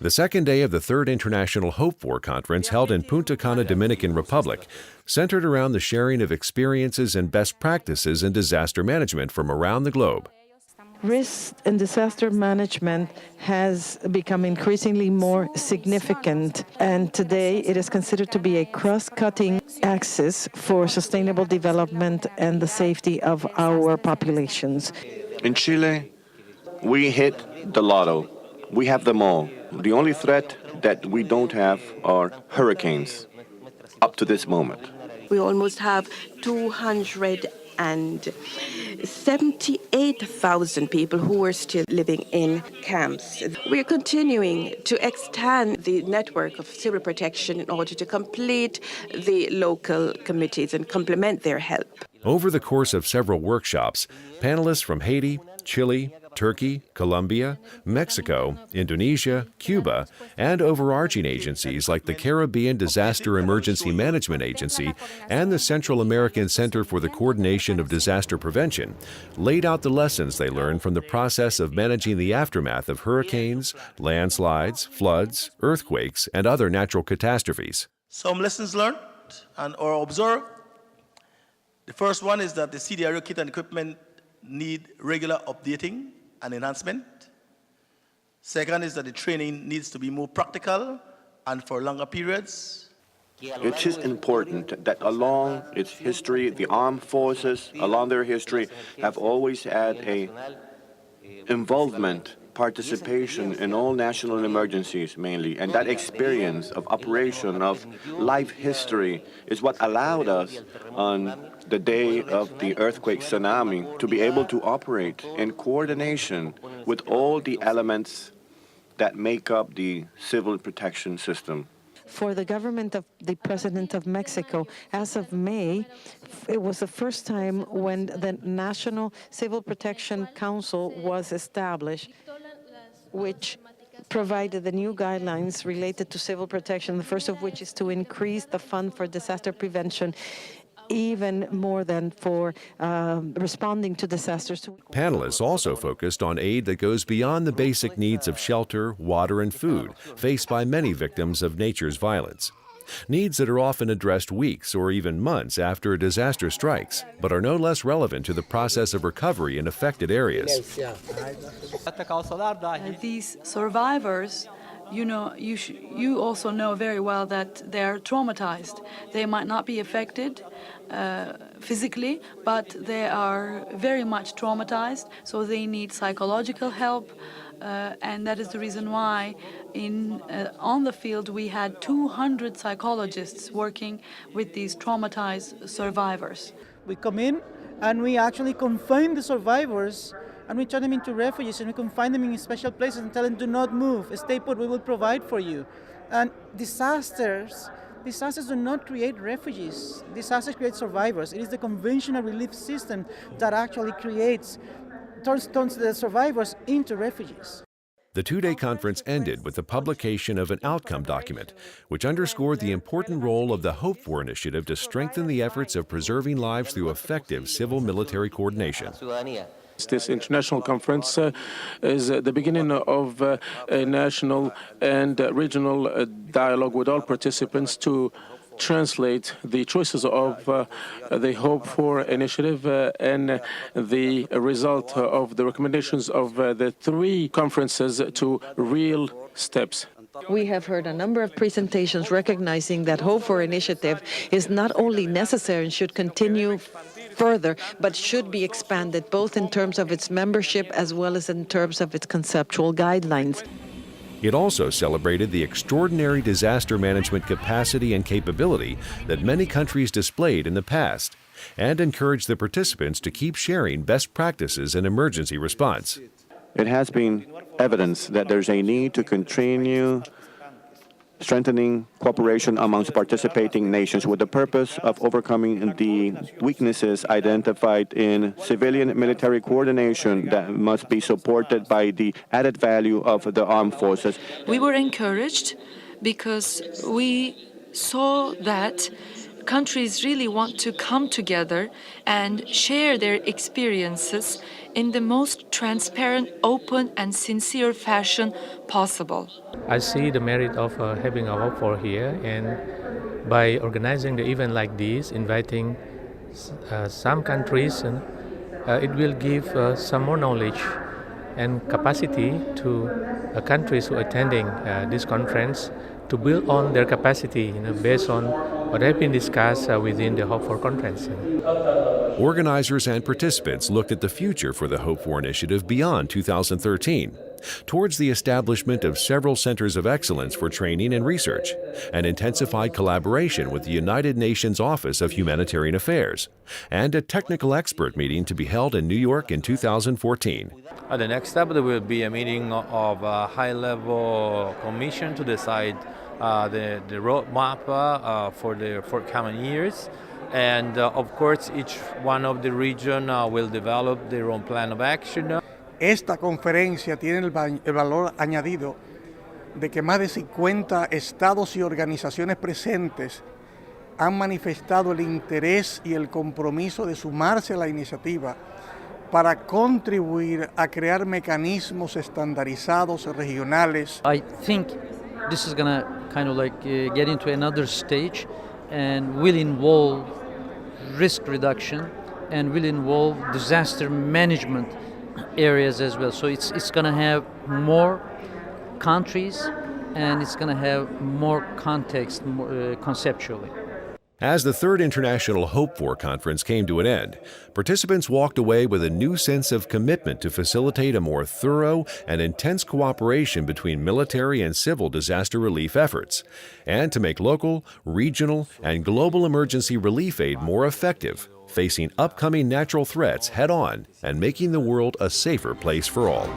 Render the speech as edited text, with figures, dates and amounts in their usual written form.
The second day of the third International HopeFor conference held in Punta Cana, Dominican Republic, centered around the sharing of experiences and best practices in disaster management from around the globe. Risk and disaster management has become increasingly more significant, and today it is considered to be a cross-cutting axis for sustainable development and the safety of our populations. In Chile, we hit the lotto. We have them all. The only threat that we don't have are hurricanes up to this moment. We almost have 278,000 people who are still living in camps. We are continuing to extend the network of civil protection in order to complete the local committees and complement their help. Over the course of several workshops, panelists from Haiti, Chile, Turkey, Colombia, Mexico, Indonesia, Cuba, and overarching agencies like the Caribbean Disaster Emergency Management Agency and the Central American Center for the Coordination of Disaster Prevention laid out the lessons they learned from the process of managing the aftermath of hurricanes, landslides, floods, earthquakes, and other natural catastrophes. Some lessons learned or observed. The first one is that the CDRO kit and equipment need regular updating and enhancement. Second is that the training needs to be more practical and for longer periods. It is important that along its history, the armed forces, along their history, have always had a involvement, participation in all national emergencies mainly, and that experience of operation, of life history, is what allowed us on the day of the earthquake tsunami to be able to operate in coordination with all the elements that make up the civil protection system. For the government of the President of Mexico, as of May, it was the first time when the National Civil Protection Council was established, which provided the new guidelines related to civil protection, the first of which is to increase the fund for disaster prevention even more than for responding to disasters. Panelists also focused on aid that goes beyond the basic needs of shelter, water, and food faced by many victims of nature's violence. Needs that are often addressed weeks or even months after a disaster strikes, but are no less relevant to the process of recovery in affected areas. These survivors, you also know very well that they're traumatized. They might not be affected physically, but they are very much traumatized, so they need psychological help, and that is the reason why on the field we had 200 psychologists working with these traumatized survivors. We come in and we actually confine the survivors and we turn them into refugees, and we confine them in special places and tell them, do not move, stay put, we will provide for you. And disasters do not create refugees. Disasters create survivors. It is the conventional relief system that actually turns the survivors into refugees. The two-day conference ended with the publication of an outcome document, which underscored the important role of the HopeFor initiative to strengthen the efforts of preserving lives through effective civil-military coordination. This international conference is the beginning of a national and regional dialogue with all participants to translate the choices of the HopeFor initiative and the result of the recommendations of the three conferences to real steps. We have heard a number of presentations recognizing that HopeFor initiative is not only necessary and should continue further, but should be expanded both in terms of its membership as well as in terms of its conceptual guidelines. It also celebrated the extraordinary disaster management capacity and capability that many countries displayed in the past, and encouraged the participants to keep sharing best practices in emergency response. It has been evidence that there's a need to continue strengthening cooperation amongst participating nations with the purpose of overcoming the weaknesses identified in civilian-military coordination that must be supported by the added value of the armed forces. We were encouraged because we saw that countries really want to come together and share their experiences in the most transparent, open, and sincere fashion possible. I see the merit of having a HopeFor here, and by organizing the event like this, inviting some countries, it will give some more knowledge and capacity to countries who are attending this conference to build on their capacity, based on what has been discussed within the HopeFor conference. Organizers and participants looked at the future for the HopeFor initiative beyond 2013, towards the establishment of several centers of excellence for training and research, and intensified collaboration with the United Nations Office of Humanitarian Affairs, and a technical expert meeting to be held in New York in 2014. The next step, there will be a meeting of a high-level commission to decide the roadmap for the forthcoming years. And of course, each one of the region will develop their own plan of action. Esta conferencia tiene el valor añadido de que más de 50 estados y organizaciones presentes han manifestado el interés y el compromiso de sumarse a la iniciativa para contribuir a crear mecanismos estandarizados regionales. I think this is going to kind of like get into another stage and will involve risk reduction and will involve disaster management areas as well. So it's going to have more countries and it's going to have more context conceptually. As the third International HopeFor Conference came to an end, participants walked away with a new sense of commitment to facilitate a more thorough and intense cooperation between military and civil disaster relief efforts, and to make local, regional, and global emergency relief aid more effective, facing upcoming natural threats head-on and making the world a safer place for all.